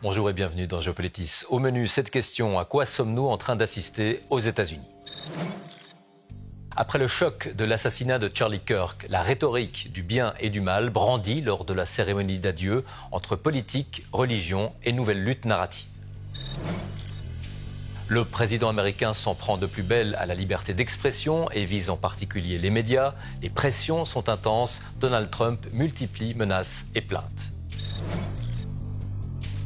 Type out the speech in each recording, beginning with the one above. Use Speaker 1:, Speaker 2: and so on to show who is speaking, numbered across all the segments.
Speaker 1: Bonjour et bienvenue dans Géopolitis. Au menu, cette question, à quoi sommes-nous en train d'assister aux États-Unis ? Après le choc de l'assassinat de Charlie Kirk, la rhétorique du bien et du mal brandie lors de la cérémonie d'adieu entre politique, religion et nouvelle lutte narrative. Le président américain s'en prend de plus belle à la liberté d'expression et vise en particulier les médias. Les pressions sont intenses. Donald Trump multiplie menaces et plaintes.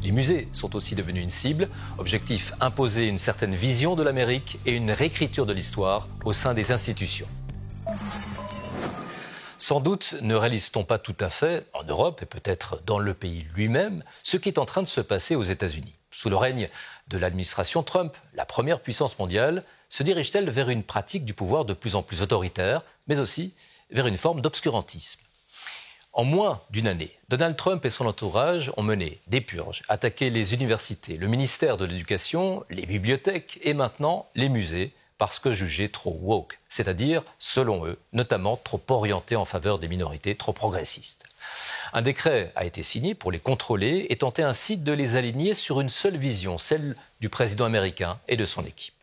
Speaker 1: Les musées sont aussi devenus une cible. Objectif, imposer une certaine vision de l'Amérique et une réécriture de l'histoire au sein des institutions. Sans doute ne réalise-t-on pas tout à fait, en Europe et peut-être dans le pays lui-même, ce qui est en train de se passer aux États-Unis. Sous le règne de l'administration Trump, la première puissance mondiale se dirige-t-elle vers une pratique du pouvoir de plus en plus autoritaire, mais aussi vers une forme d'obscurantisme. En moins d'une année, Donald Trump et son entourage ont mené des purges, attaqué les universités, le ministère de l'Éducation, les bibliothèques et maintenant les musées parce que jugés trop woke, c'est-à-dire, selon eux, notamment trop orientés en faveur des minorités, trop progressistes. Un décret a été signé pour les contrôler et tenter ainsi de les aligner sur une seule vision, celle du président américain et de son équipe.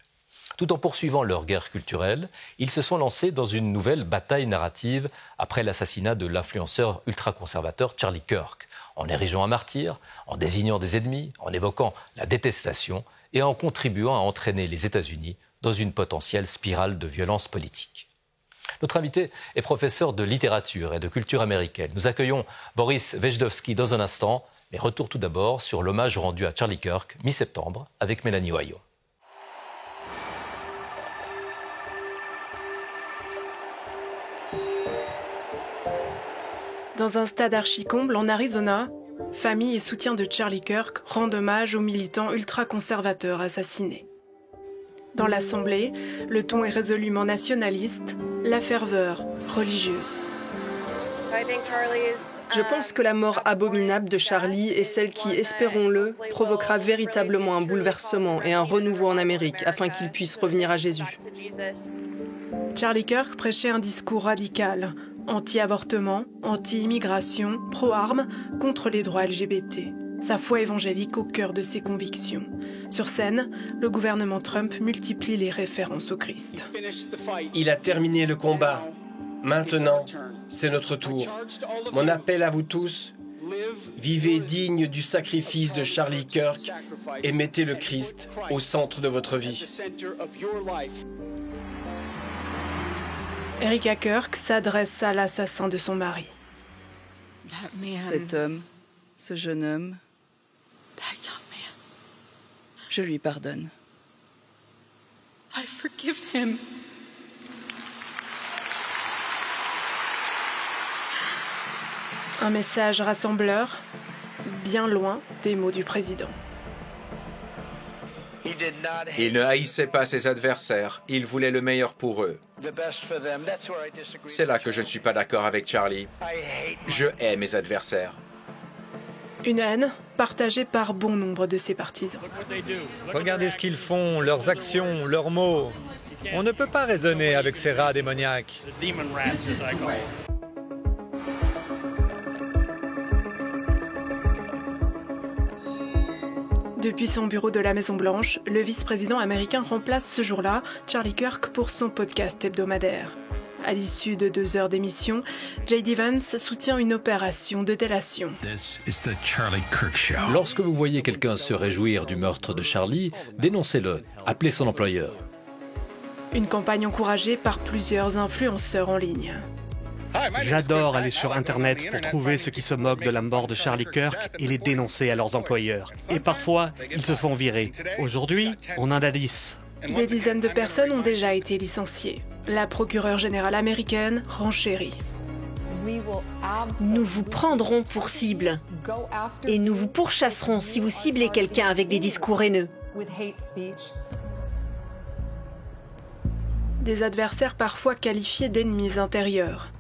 Speaker 1: Tout en poursuivant leur guerre culturelle, ils se sont lancés dans une nouvelle bataille narrative après l'assassinat de l'influenceur ultra-conservateur Charlie Kirk, en érigeant un martyr, en désignant des ennemis, en évoquant la détestation et en contribuant à entraîner les États-Unis dans une potentielle spirale de violence politique. Notre invité est professeur de littérature et de culture américaine. Nous accueillons Boris Vejdovsky dans un instant, mais retour tout d'abord sur l'hommage rendu à Charlie Kirk, mi-septembre, avec Mélanie Ohayo.
Speaker 2: Dans un stade archi-comble en Arizona, famille et soutien de Charlie Kirk rendent hommage aux militants ultra-conservateurs assassinés. Dans l'Assemblée, le ton est résolument nationaliste, la ferveur religieuse.
Speaker 3: Je pense que la mort abominable de Charlie est celle qui, espérons-le, provoquera véritablement un bouleversement et un renouveau en Amérique afin qu'il puisse revenir à Jésus.
Speaker 2: Charlie Kirk prêchait un discours radical, anti-avortement, anti-immigration, pro-armes, contre les droits LGBT. Sa foi évangélique au cœur de ses convictions. Sur scène, le gouvernement Trump multiplie les références au Christ.
Speaker 4: Il a terminé le combat. Maintenant, c'est notre tour. Mon appel à vous tous, vivez digne du sacrifice de Charlie Kirk et mettez le Christ au centre de votre vie.
Speaker 2: Erika Kirk s'adresse à l'assassin de son mari.
Speaker 5: Cet homme, ce jeune homme, je lui pardonne.
Speaker 2: Un message rassembleur, bien loin des mots du président.
Speaker 6: Il ne haïssait pas ses adversaires, il voulait le meilleur pour eux. C'est là que je ne suis pas d'accord avec Charlie. Je hais mes adversaires.
Speaker 2: Une haine partagée par bon nombre de ses partisans.
Speaker 7: Regardez ce qu'ils font, leurs actions, leurs mots. On ne peut pas raisonner avec ces rats démoniaques.
Speaker 2: Depuis son bureau de la Maison-Blanche, le vice-président américain remplace ce jour-là Charlie Kirk pour son podcast hebdomadaire. À l'issue de 2 heures d'émission, J.D. Vance soutient une opération de délation.
Speaker 1: Lorsque vous voyez quelqu'un se réjouir du meurtre de Charlie, dénoncez-le, appelez son employeur.
Speaker 2: Une campagne encouragée par plusieurs influenceurs en ligne.
Speaker 8: J'adore aller sur Internet pour trouver ceux qui se moquent de la mort de Charlie Kirk et les dénoncer à leurs employeurs. Et parfois, ils se font virer. Aujourd'hui, on en a 10.
Speaker 2: Des dizaines de personnes ont déjà été licenciées. La procureure générale américaine renchérit.
Speaker 9: Nous vous prendrons pour cible et nous vous pourchasserons si vous ciblez quelqu'un avec des discours haineux.
Speaker 2: Des adversaires parfois qualifiés d'ennemis intérieurs.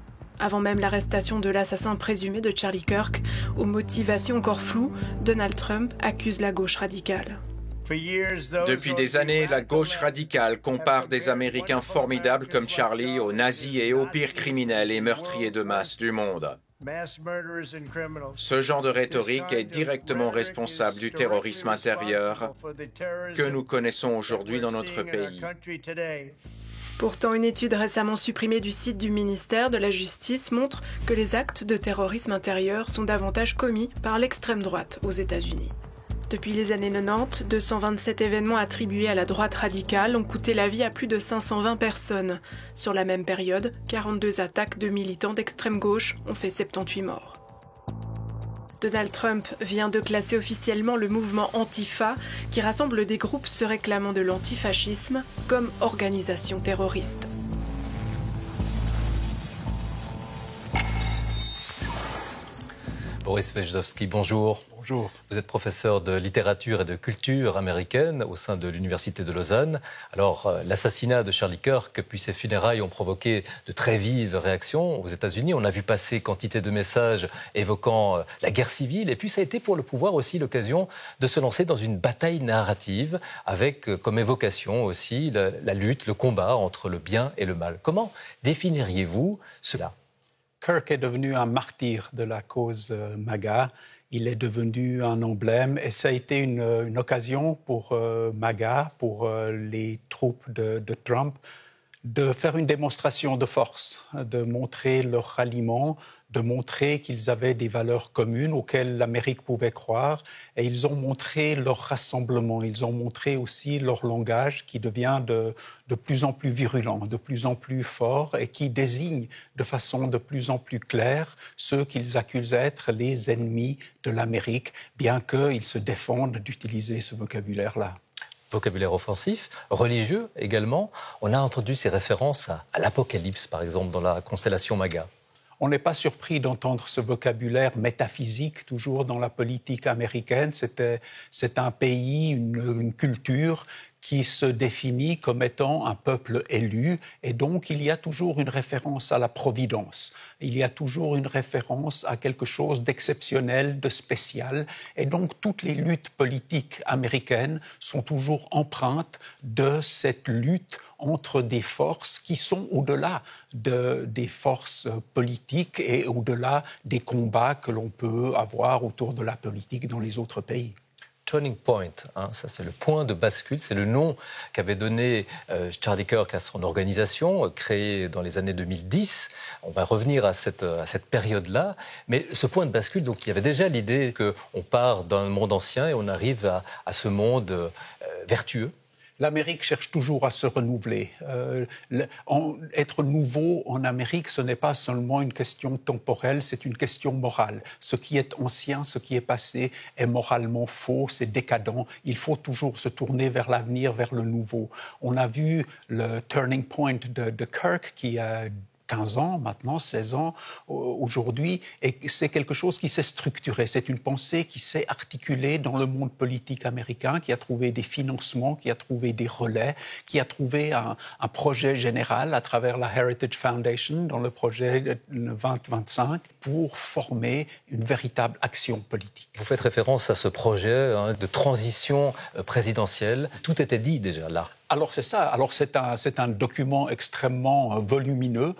Speaker 2: Avant même l'arrestation de l'assassin présumé de Charlie Kirk, aux motivations encore floues, Donald Trump accuse la gauche radicale.
Speaker 6: Depuis des années, la gauche radicale compare des Américains formidables comme Charlie aux nazis et aux pires criminels et meurtriers de masse du monde. Ce genre de rhétorique est directement responsable du terrorisme intérieur que nous connaissons aujourd'hui dans notre pays.
Speaker 2: Pourtant, une étude récemment supprimée du site du ministère de la Justice montre que les actes de terrorisme intérieur sont davantage commis par l'extrême droite aux États-Unis. Depuis les années 90, 227 événements attribués à la droite radicale ont coûté la vie à plus de 520 personnes. Sur la même période, 42 attaques de militants d'extrême gauche ont fait 78 morts. Donald Trump vient de classer officiellement le mouvement Antifa, qui rassemble des groupes se réclamant de l'antifascisme, comme organisation terroriste.
Speaker 1: Boris Wejdowski, bonjour.
Speaker 10: Bonjour.
Speaker 1: Vous êtes professeur de littérature et de culture américaine au sein de l'Université de Lausanne. Alors, l'assassinat de Charlie Kirk puis ses funérailles ont provoqué de très vives réactions aux États-Unis. On a vu passer quantité de messages évoquant la guerre civile. Et puis, ça a été pour le pouvoir aussi l'occasion de se lancer dans une bataille narrative avec comme évocation aussi la lutte, le combat entre le bien et le mal. Comment définiriez-vous cela ?
Speaker 10: Kirk est devenu un martyr de la cause MAGA. Il est devenu un emblème et ça a été une occasion pour MAGA, pour les troupes de Trump, de faire une démonstration de force, de montrer leur ralliement, de montrer qu'ils avaient des valeurs communes auxquelles l'Amérique pouvait croire. Et ils ont montré leur rassemblement, ils ont montré aussi leur langage qui devient de plus en plus virulent, de plus en plus fort et qui désigne de façon de plus en plus claire ceux qu'ils accusent d'être les ennemis de l'Amérique, bien qu'ils se défendent d'utiliser ce vocabulaire-là.
Speaker 1: Vocabulaire offensif, religieux également. On a entendu ces références à l'Apocalypse, par exemple, dans la constellation MAGA.
Speaker 10: On n'est pas surpris d'entendre ce vocabulaire métaphysique toujours dans la politique américaine. C'est un pays, une culture qui se définit comme étant un peuple élu et donc il y a toujours une référence à la providence. Il y a toujours une référence à quelque chose d'exceptionnel, de spécial et donc toutes les luttes politiques américaines sont toujours empreintes de cette lutte entre des forces qui sont au-delà des forces politiques et au-delà des combats que l'on peut avoir autour de la politique dans les autres pays.
Speaker 1: Turning point, ça c'est le point de bascule, c'est le nom qu'avait donné Charlie Kirk à son organisation, créée dans les années 2010. On va revenir à cette période-là. Mais ce point de bascule, donc, il y avait déjà l'idée qu'on part d'un monde ancien et on arrive à ce monde vertueux.
Speaker 10: L'Amérique cherche toujours à se renouveler. Être nouveau en Amérique, ce n'est pas seulement une question temporelle, c'est une question morale. Ce qui est ancien, ce qui est passé est moralement faux, c'est décadent. Il faut toujours se tourner vers l'avenir, vers le nouveau. On a vu le turning point de Kirk qui a 15 ans, maintenant 16 ans aujourd'hui, et c'est quelque chose qui s'est structuré. C'est une pensée qui s'est articulée dans le monde politique américain, qui a trouvé des financements, qui a trouvé des relais, qui a trouvé un projet général à travers la Heritage Foundation, dans le projet 2025, pour former une véritable action politique.
Speaker 1: Vous faites référence à ce projet de transition présidentielle. Tout était dit déjà là.
Speaker 10: Alors c'est ça. Alors c'est un document extrêmement volumineux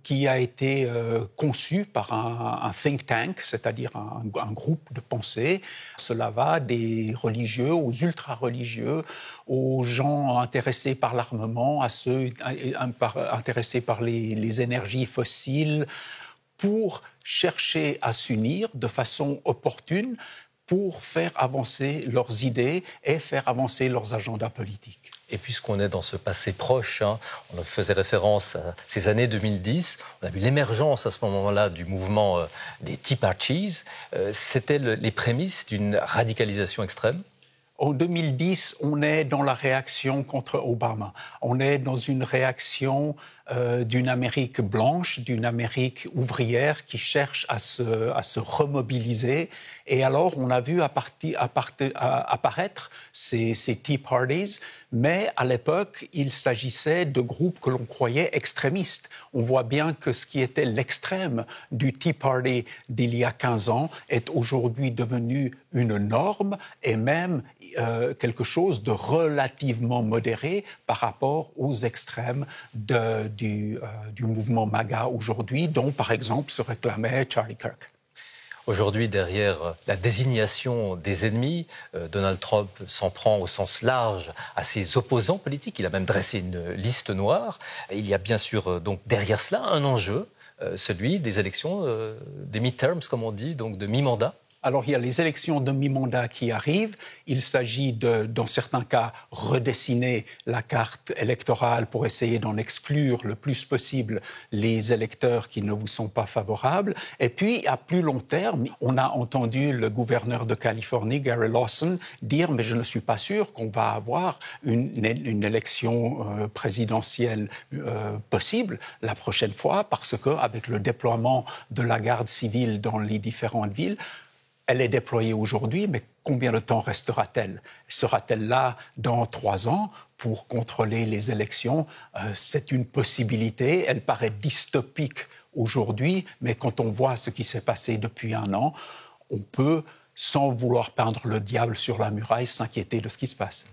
Speaker 10: qui a été conçu par un think tank, c'est-à-dire un groupe de pensée. Cela va des religieux aux ultra-religieux, aux gens intéressés par l'armement, à ceux intéressés par les énergies fossiles, pour chercher à s'unir de façon opportune pour faire avancer leurs idées et faire avancer leurs agendas politiques.
Speaker 1: Et puisqu'on est dans ce passé proche, on faisait référence à ces années 2010, on a vu l'émergence à ce moment-là du mouvement des Tea Parties. C'était les prémices d'une radicalisation extrême ?
Speaker 10: En 2010, on est dans la réaction contre Obama. On est dans une réaction d'une Amérique blanche, d'une Amérique ouvrière qui cherche à se remobiliser. Et alors, on a vu apparaître ces Tea Parties, mais à l'époque, il s'agissait de groupes que l'on croyait extrémistes. On voit bien que ce qui était l'extrême du Tea Party d'il y a 15 ans est aujourd'hui devenu une norme et même quelque chose de relativement modéré par rapport aux extrêmes de du mouvement MAGA aujourd'hui, dont par exemple se réclamait Charlie Kirk.
Speaker 1: Aujourd'hui, derrière la désignation des ennemis, Donald Trump s'en prend au sens large à ses opposants politiques. Il a même dressé une liste noire. Et il y a bien sûr donc derrière cela un enjeu, celui des élections, des midterms, comme on dit, donc de mi-mandat.
Speaker 10: Alors, il y a les élections de mi-mandat qui arrivent. Il s'agit dans certains cas, redessiner la carte électorale pour essayer d'en exclure le plus possible les électeurs qui ne vous sont pas favorables. Et puis, à plus long terme, on a entendu le gouverneur de Californie, Gary Lawson, dire « mais je ne suis pas sûr qu'on va avoir une élection présidentielle possible la prochaine fois, parce qu'avec le déploiement de la garde civile dans les différentes villes, elle est déployée aujourd'hui, mais combien de temps restera-t-elle? Sera-t-elle là dans 3 ans pour contrôler les élections? C'est une possibilité. Elle paraît dystopique aujourd'hui, mais quand on voit ce qui s'est passé depuis 1 an, on peut, sans vouloir peindre le diable sur la muraille, s'inquiéter de ce qui se passe.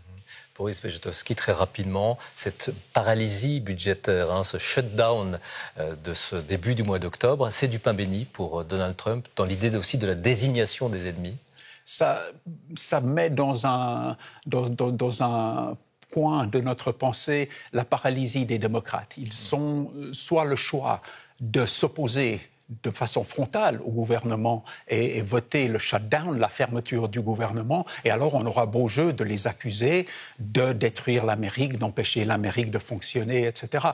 Speaker 1: Boris Wojciechowski, très rapidement, cette paralysie budgétaire, ce shutdown de ce début du mois d'octobre, c'est du pain béni pour Donald Trump, dans l'idée aussi de la désignation des ennemis?
Speaker 10: Ça met dans un coin de notre pensée la paralysie des démocrates. Ils ont soit le choix de s'opposer de façon frontale au gouvernement et voter le shutdown, la fermeture du gouvernement, et alors on aura beau jeu de les accuser de détruire l'Amérique, d'empêcher l'Amérique de fonctionner, etc.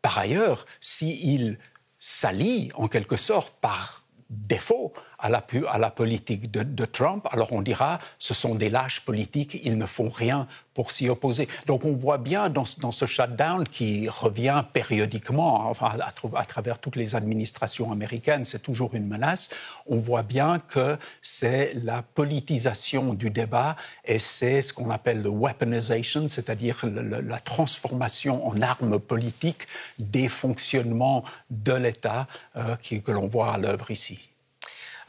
Speaker 10: Par ailleurs, s'ils s'allient en quelque sorte par défaut à la politique de Trump, alors on dira ce sont des lâches politiques, ils ne font rien pour s'y opposer. Donc on voit bien dans ce shutdown qui revient périodiquement, enfin, à travers toutes les administrations américaines, c'est toujours une menace, on voit bien que c'est la politisation du débat et c'est ce qu'on appelle le weaponization, c'est-à-dire la transformation en arme politique des fonctionnements de l'État que l'on voit à l'œuvre ici.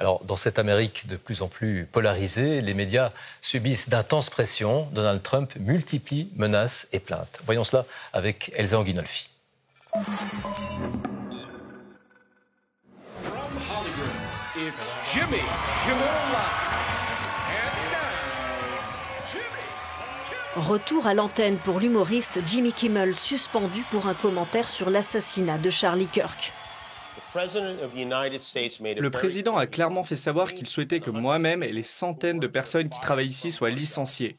Speaker 1: Alors, dans cette Amérique de plus en plus polarisée, les médias subissent d'intenses pressions. Donald Trump multiplie menaces et plaintes. Voyons cela avec Elsa Anguinolfi.
Speaker 9: Retour à l'antenne pour l'humoriste Jimmy Kimmel, suspendu pour un commentaire sur l'assassinat de Charlie Kirk.
Speaker 11: Le président a clairement fait savoir qu'il souhaitait que moi-même et les centaines de personnes qui travaillent ici soient licenciées.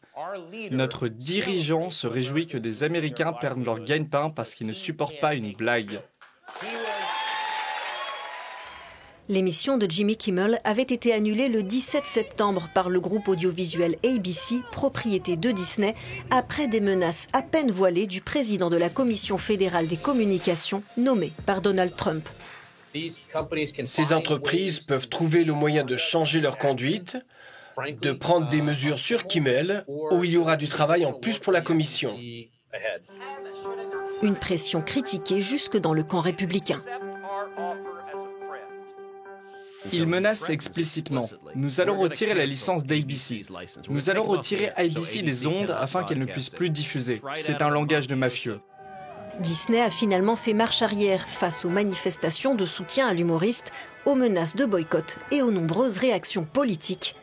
Speaker 11: Notre dirigeant se réjouit que des Américains perdent leur gagne-pain parce qu'ils ne supportent pas une blague.
Speaker 9: L'émission de Jimmy Kimmel avait été annulée le 17 septembre par le groupe audiovisuel ABC, propriété de Disney, après des menaces à peine voilées du président de la Commission fédérale des communications, nommé par Donald Trump.
Speaker 4: Ces entreprises peuvent trouver le moyen de changer leur conduite, de prendre des mesures sur Kimmel, où il y aura du travail en plus pour la Commission.
Speaker 9: Une pression critiquée jusque dans le camp républicain.
Speaker 11: Il menace explicitement. Nous allons retirer la licence d'ABC. Nous allons retirer ABC des ondes afin qu'elle ne puisse plus diffuser. C'est un langage de mafieux.
Speaker 9: Disney a finalement fait marche arrière face aux manifestations de soutien à l'humoriste, aux menaces de boycott et aux nombreuses réactions politiques.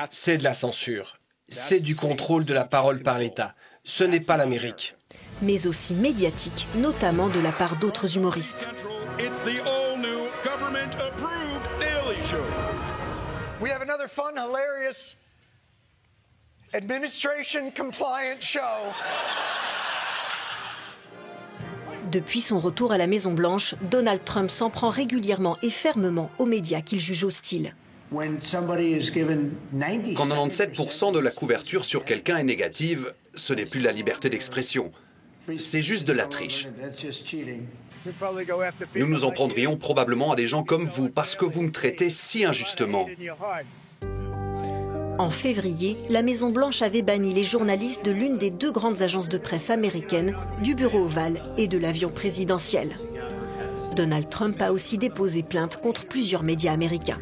Speaker 4: C'est de la censure. C'est du contrôle de la parole par l'État. Ce n'est pas l'Amérique.
Speaker 9: Mais aussi médiatique, notamment de la part d'autres humoristes.
Speaker 12: We have another fun, hilarious, administration compliant show.
Speaker 9: Depuis son retour à la Maison-Blanche, Donald Trump s'en prend régulièrement et fermement aux médias qu'il juge hostiles.
Speaker 13: Quand 97% de la couverture sur quelqu'un est négative, ce n'est plus la liberté d'expression. C'est juste de la triche. Nous nous en prendrions probablement à des gens comme vous parce que vous me traitez si injustement.
Speaker 9: En février, la Maison-Blanche avait banni les journalistes de l'une des 2 grandes agences de presse américaines, du Bureau ovale et de l'avion présidentiel. Donald Trump a aussi déposé plainte contre plusieurs médias américains.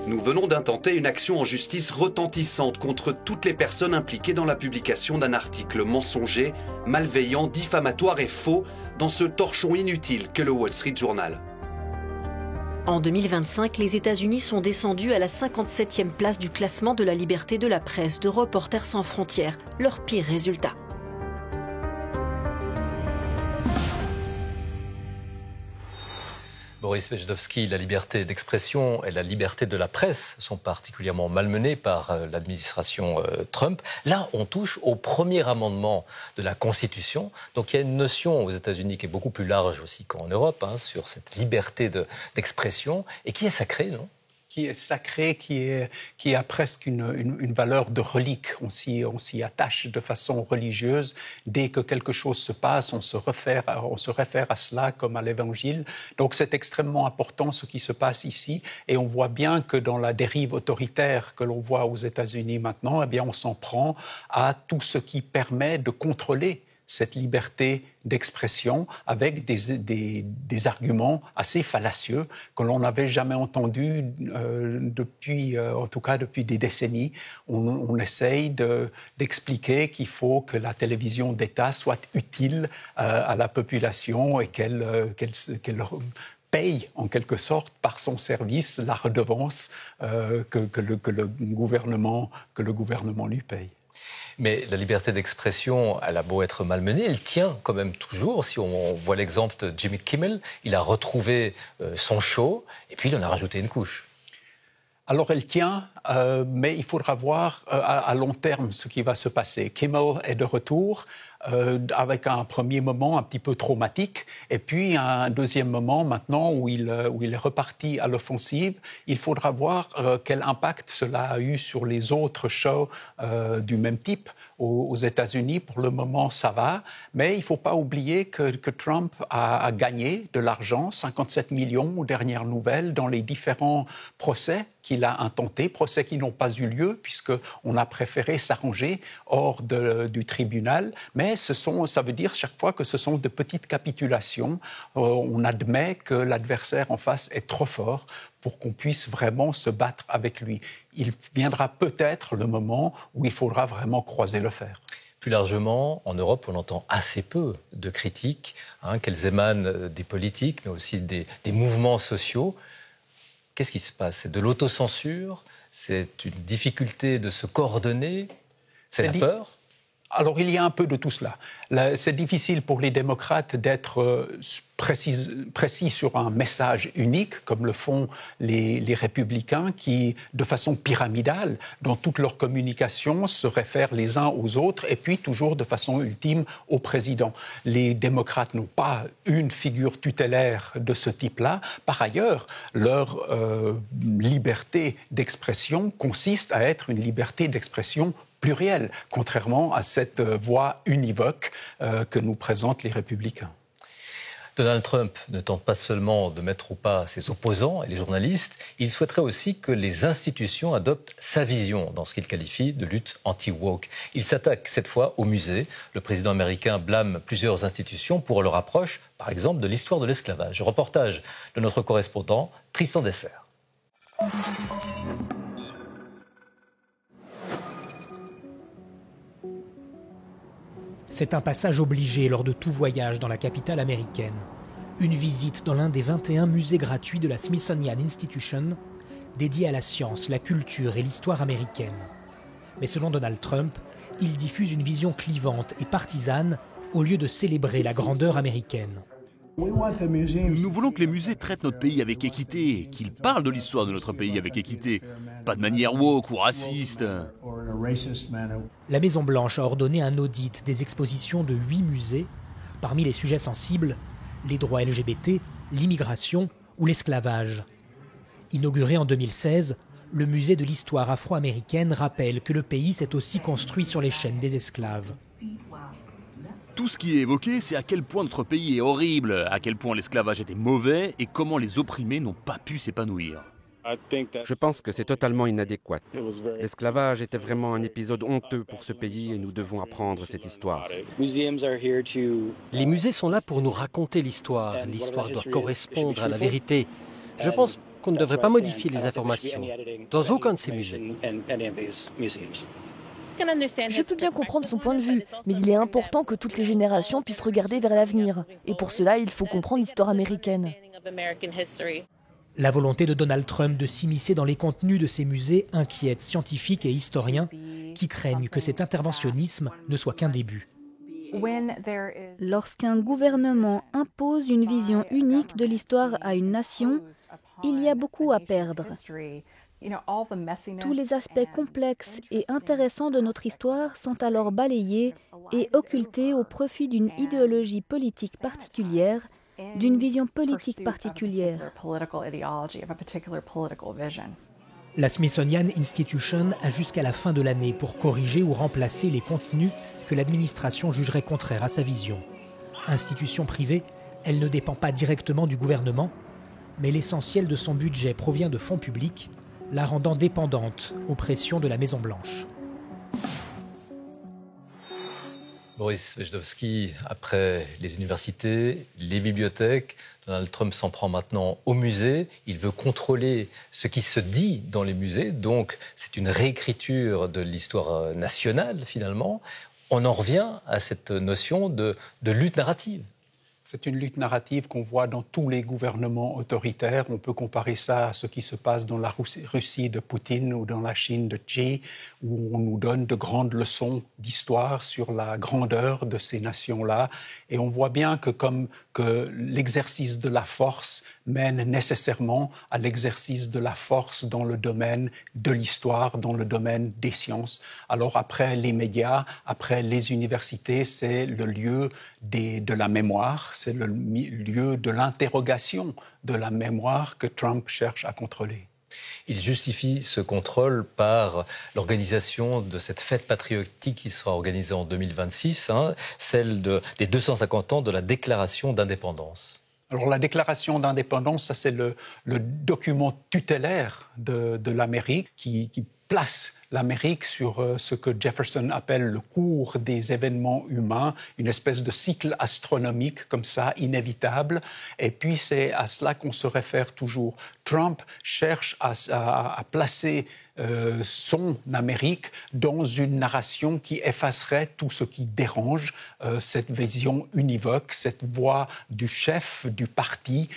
Speaker 13: Nous venons d'intenter une action en justice retentissante contre toutes les personnes impliquées dans la publication d'un article mensonger, malveillant, diffamatoire et faux dans ce torchon inutile qu'est le Wall Street Journal.
Speaker 9: En 2025, les États-Unis sont descendus à la 57e place du classement de la liberté de la presse de Reporters sans frontières, leur pire résultat.
Speaker 1: Boris Wejdowski, la liberté d'expression et la liberté de la presse sont particulièrement malmenées par l'administration Trump. Là, on touche au premier amendement de la Constitution. Donc il y a une notion aux États-Unis qui est beaucoup plus large aussi qu'en Europe, sur cette liberté d'expression et qui est sacrée, non ?
Speaker 10: Qui est sacré, qui a presque une valeur de relique. On s'y attache de façon religieuse. Dès que quelque chose se passe, on se réfère à cela comme à l'Évangile. Donc c'est extrêmement important ce qui se passe ici. Et on voit bien que dans la dérive autoritaire que l'on voit aux États-Unis maintenant, eh bien on s'en prend à tout ce qui permet de contrôler cette liberté d'expression avec des arguments assez fallacieux que l'on n'avait jamais entendus en tout cas depuis des décennies. On essaye d'expliquer qu'il faut que la télévision d'État soit utile à la population et qu'elle paye en quelque sorte par son service la redevance que le gouvernement lui paye.
Speaker 1: Mais la liberté d'expression, elle a beau être malmenée, elle tient quand même toujours. Si on voit l'exemple de Jimmy Kimmel, il a retrouvé son show et puis il en a rajouté une couche.
Speaker 10: Alors elle tient, mais il faudra voir à long terme ce qui va se passer. Kimmel est de retour avec un premier moment un petit peu traumatique et puis un deuxième moment maintenant où il est reparti à l'offensive. Il faudra voir quel impact cela a eu sur les autres shows du même type aux États-Unis. Pour le moment, ça va, mais il ne faut pas oublier que Trump a gagné de l'argent, 57 millions aux dernières nouvelles, dans les différents procès qu'il a intentés, procès qui n'ont pas eu lieu puisqu'on a préféré s'arranger hors du tribunal. Mais ça veut dire chaque fois que ce sont de petites capitulations. On admet que l'adversaire en face est trop fort pour qu'on puisse vraiment se battre avec lui. Il viendra peut-être le moment où il faudra vraiment croiser le fer.
Speaker 1: Plus largement, en Europe, on entend assez peu de critiques, qu'elles émanent des politiques, mais aussi des mouvements sociaux. Qu'est-ce qui se passe ? C'est de l'autocensure ? C'est une difficulté de se coordonner ? C'est la peur ?
Speaker 10: Alors, il y a un peu de tout cela. C'est difficile pour les démocrates d'être précis sur un message unique, comme le font les républicains, qui, de façon pyramidale, dans toute leur communication, se réfèrent les uns aux autres, et puis toujours de façon ultime au président. Les démocrates n'ont pas une figure tutélaire de ce type-là. Par ailleurs, leur liberté d'expression consiste à être une liberté d'expression plurielle, contrairement à cette voie univoque que nous présentent les républicains.
Speaker 1: Donald Trump ne tente pas seulement de mettre au pas ses opposants et les journalistes, il souhaiterait aussi que les institutions adoptent sa vision dans ce qu'il qualifie de lutte anti-woke. Il s'attaque cette fois aux musées. Le président américain blâme plusieurs institutions pour leur approche, par exemple, de l'histoire de l'esclavage. Reportage de notre correspondant Tristan Desser.
Speaker 14: C'est un passage obligé lors de tout voyage dans la capitale américaine. Une visite dans l'un des 21 musées gratuits de la Smithsonian Institution, dédié à la science, la culture et l'histoire américaine. Mais selon Donald Trump, il diffuse une vision clivante et partisane au lieu de célébrer la grandeur américaine.
Speaker 15: Nous voulons que les musées traitent notre pays avec équité, qu'ils parlent de l'histoire de notre pays avec équité, pas de manière woke ou raciste.
Speaker 14: La Maison-Blanche a ordonné un audit des expositions de 8 musées, parmi les sujets sensibles, les droits LGBT, l'immigration ou l'esclavage. Inauguré en 2016, le musée de l'histoire afro-américaine rappelle que le pays s'est aussi construit sur les chaînes des esclaves.
Speaker 15: Tout ce qui est évoqué, c'est à quel point notre pays est horrible, à quel point l'esclavage était mauvais et comment les opprimés n'ont pas pu s'épanouir.
Speaker 16: Je pense que c'est totalement inadéquat. L'esclavage était vraiment un épisode honteux pour ce pays et nous devons apprendre cette histoire.
Speaker 17: Les musées sont là pour nous raconter l'histoire. L'histoire doit correspondre à la vérité. Je pense
Speaker 18: qu'on ne devrait pas modifier les informations dans aucun de ces musées.
Speaker 19: Je peux bien comprendre son point de vue, mais il est important que toutes les générations puissent regarder vers l'avenir. Et pour cela, il faut comprendre l'histoire américaine.
Speaker 14: La volonté de Donald Trump de s'immiscer dans les contenus de ces musées inquiète scientifiques et historiens qui craignent que cet interventionnisme ne soit qu'un début.
Speaker 20: Lorsqu'un gouvernement impose une vision unique de l'histoire à une nation, il y a beaucoup à perdre. Tous les aspects complexes et intéressants de notre histoire sont alors balayés et occultés au profit d'une idéologie politique particulière, d'une vision politique particulière.
Speaker 14: La Smithsonian Institution a jusqu'à la fin de l'année pour corriger ou remplacer les contenus que l'administration jugerait contraires à sa vision. Institution privée, elle ne dépend pas directement du gouvernement, mais l'essentiel de son budget provient de fonds publics, la rendant dépendante aux pressions de la Maison-Blanche.
Speaker 1: Boris Wejdowski, après les universités, les bibliothèques, Donald Trump s'en prend maintenant aux musées. Il veut contrôler ce qui se dit dans les musées. Donc, c'est une réécriture de l'histoire nationale, finalement. On en revient à cette notion de lutte narrative.
Speaker 10: C'est une lutte narrative qu'on voit dans tous les gouvernements autoritaires. On peut comparer ça à ce qui se passe dans la Russie de Poutine ou dans la Chine de Xi, où on nous donne de grandes leçons d'histoire sur la grandeur de ces nations-là. Et on voit bien que l'exercice de la force mène nécessairement à l'exercice de la force dans le domaine de l'histoire, dans le domaine des sciences. Alors après les médias, après les universités, c'est le lieu de la mémoire, c'est le lieu de l'interrogation de la mémoire que Trump cherche à contrôler.
Speaker 1: Il justifie ce contrôle par l'organisation de cette fête patriotique qui sera organisée en 2026, celle des 250 ans de la Déclaration d'indépendance.
Speaker 10: Alors la Déclaration d'indépendance, ça c'est le document tutélaire de l'Amérique qui place l'Amérique sur ce que Jefferson appelle le cours des événements humains, une espèce de cycle astronomique comme ça, inévitable. Et puis c'est à cela qu'on se réfère toujours. Trump cherche à placer son Amérique dans une narration qui effacerait tout ce qui dérange cette vision univoque, cette voix du chef du parti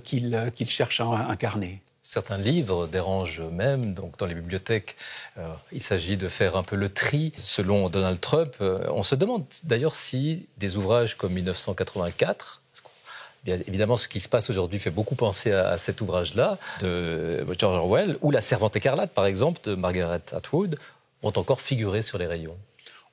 Speaker 10: qu'il cherche à incarner.
Speaker 1: Certains livres dérangent même, donc dans les bibliothèques, il s'agit de faire un peu le tri selon Donald Trump. On se demande d'ailleurs si des ouvrages comme 1984, bien évidemment ce qui se passe aujourd'hui fait beaucoup penser à cet ouvrage-là de George Orwell, ou La Servante écarlate par exemple de Margaret Atwood, vont encore figurer sur les rayons.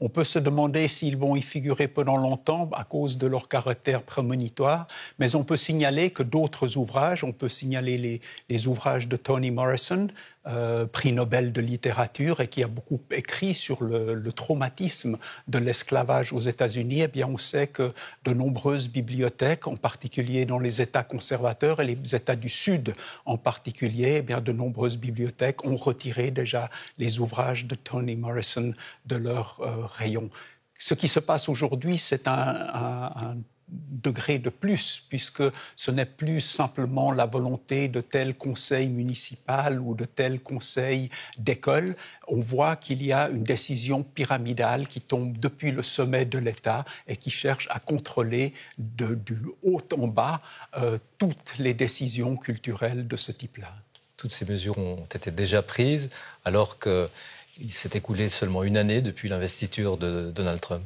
Speaker 10: On peut se demander s'ils vont y figurer pendant longtemps à cause de leur caractère prémonitoire, mais on peut signaler que d'autres ouvrages, on peut signaler les ouvrages de Toni Morrison, prix Nobel de littérature, et qui a beaucoup écrit sur le traumatisme de l'esclavage aux États-Unis. Eh bien, on sait que de nombreuses bibliothèques, en particulier dans les États conservateurs et les États du Sud en particulier, eh bien, de nombreuses bibliothèques ont retiré déjà les ouvrages de Toni Morrison de leur rayon. Ce qui se passe aujourd'hui, c'est un degré de plus, puisque ce n'est plus simplement la volonté de tel conseil municipal ou de tel conseil d'école. On voit qu'il y a une décision pyramidale qui tombe depuis le sommet de l'État et qui cherche à contrôler du haut en bas toutes les décisions culturelles de ce type-là.
Speaker 1: Toutes ces mesures ont été déjà prises alors qu'il s'est écoulé seulement une année depuis l'investiture de Donald Trump.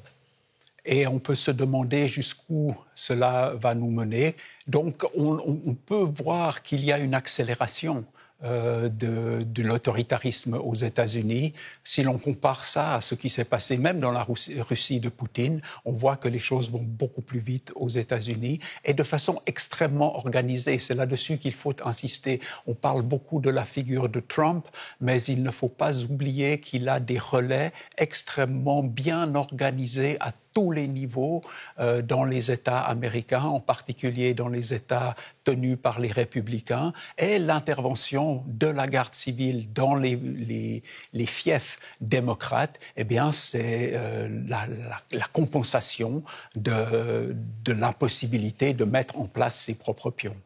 Speaker 10: Et on peut se demander jusqu'où cela va nous mener. Donc, on peut voir qu'il y a une accélération de l'autoritarisme aux États-Unis. Si l'on compare ça à ce qui s'est passé même dans la Russie de Poutine, on voit que les choses vont beaucoup plus vite aux États-Unis et de façon extrêmement organisée. C'est là-dessus qu'il faut insister. On parle beaucoup de la figure de Trump, mais il ne faut pas oublier qu'il a des relais extrêmement bien organisés à tous les niveaux dans les États américains, en particulier dans les États tenus par les républicains, et l'intervention de la garde civile dans les fiefs démocrates, eh bien, c'est la compensation de l'impossibilité de mettre en place ses propres pions.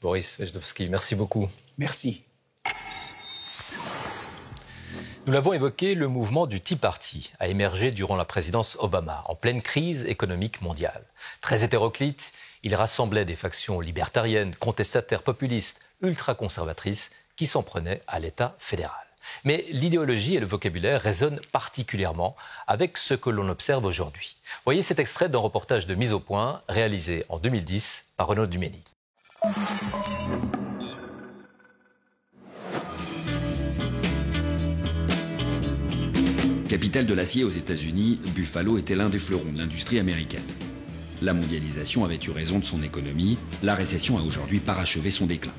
Speaker 1: Boris Wejdowski, merci beaucoup.
Speaker 10: Merci.
Speaker 1: Nous l'avons évoqué, le mouvement du Tea Party a émergé durant la présidence Obama, en pleine crise économique mondiale. Très hétéroclite, il rassemblait des factions libertariennes, contestataires, populistes, ultra-conservatrices qui s'en prenaient à l'État fédéral. Mais l'idéologie et le vocabulaire résonnent particulièrement avec ce que l'on observe aujourd'hui. Voyez cet extrait d'un reportage de Mise au Point réalisé en 2010 par Renaud Dumény.
Speaker 21: Capitale de l'acier aux États-Unis, Buffalo était l'un des fleurons de l'industrie américaine. La mondialisation avait eu raison de son économie, la récession a aujourd'hui parachevé son déclin.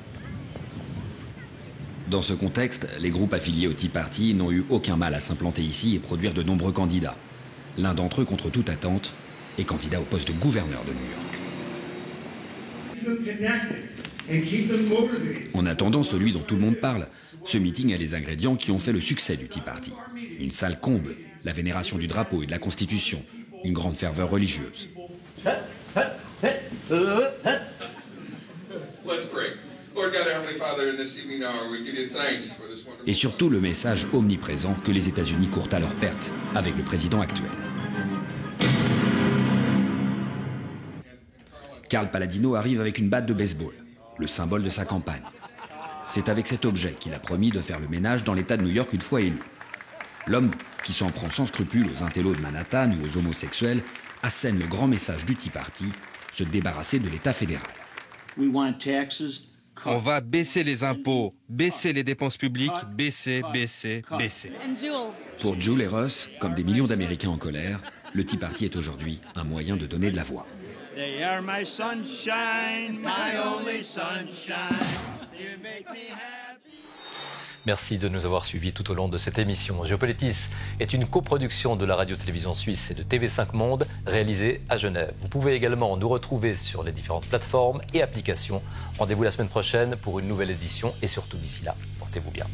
Speaker 21: Dans ce contexte, les groupes affiliés au Tea Party n'ont eu aucun mal à s'implanter ici et produire de nombreux candidats. L'un d'entre eux, contre toute attente, est candidat au poste de gouverneur de New York. En attendant celui dont tout le monde parle, ce meeting a les ingrédients qui ont fait le succès du Tea Party. Une salle comble, la vénération du drapeau et de la Constitution, une grande ferveur religieuse. Et surtout le message omniprésent que les États-Unis courent à leur perte avec le président actuel. Carl Paladino arrive avec une batte de baseball, le symbole de sa campagne. C'est avec cet objet qu'il a promis de faire le ménage dans l'État de New York une fois élu. L'homme, qui s'en prend sans scrupule aux intellos de Manhattan ou aux homosexuels, assène le grand message du Tea Party, se débarrasser de l'État fédéral.
Speaker 22: On va baisser les impôts, baisser les dépenses publiques, baisser, baisser, baisser.
Speaker 21: Pour Jules et Russ, comme des millions d'Américains en colère, le Tea Party est aujourd'hui un moyen de donner de la voix.
Speaker 23: They are my sunshine, my only sunshine. You make me happy.
Speaker 1: Merci de nous avoir suivis tout au long de cette émission. Géopolitis est une coproduction de la radio-télévision suisse et de TV5 Monde, réalisée à Genève. Vous pouvez également nous retrouver sur les différentes plateformes et applications. Rendez-vous la semaine prochaine pour une nouvelle édition et surtout d'ici là, portez-vous bien.